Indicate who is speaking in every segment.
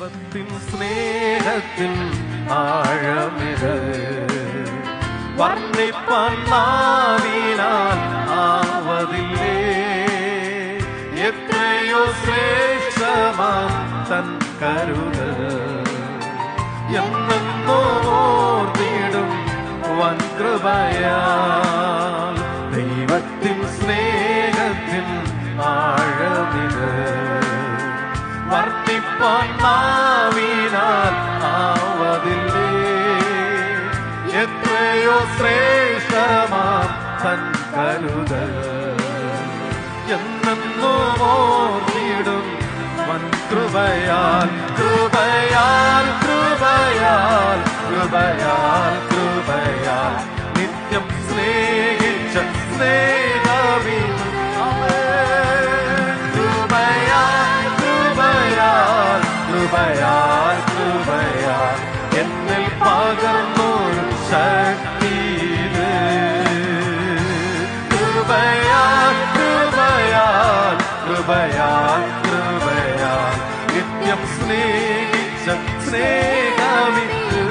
Speaker 1: ദൈവത്തിൻ സ്നേഹത്തിൻ ആഴമിത് വർണ്ണിപ്പാൻ നാവിനാൽ ആവതില്ലേ. എത്രയോ ശ്രേഷ്ഠമാം തൻ കരുതൽ എന്നെന്നോ ഓർത്തിടും വൻ കൃപയാൽ. ദൈവത്തിൻ സ്നേഹത്തിൻ ആഴമിത് വർണ്ണിപ്പാൻ നാവിനാൽ ആവതില്ലേ. എത്രയോ ശ്രേഷ്ഠമാം തൻ കരുതൽ എന്നെന്നോ ഓർത്തിടും വൻ കൃപയാൽ. കൃപയാൽ കൃപയാൽ കൃപയാൽ കൃപയാൽ നിത്യം സ്നേഹിച്ച സ്നേഹവിധം. കൃപയാൽ കൃപയാൽ കൃപയാൽ കൃപയാൽ എന്നിൽ പകർന്നൊരു ശക്തിയിത്. കൃപയാൽ കൃപയാൽ കൃപയാൽ കൃപയാൽ നിത്യം സ്നേഹിച്ച സ്നേഹവിത്ത്.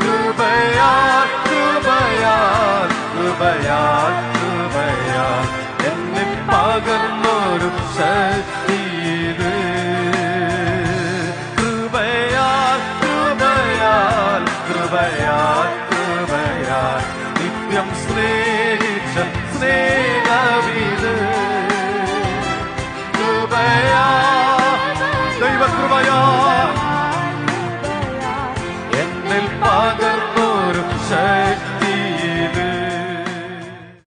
Speaker 1: കൃപയാൽ കൃപയാൽ കൃപയാൽ കൃപയാൽ എന്നിൽ പകർന്നൊരു ശക്തി.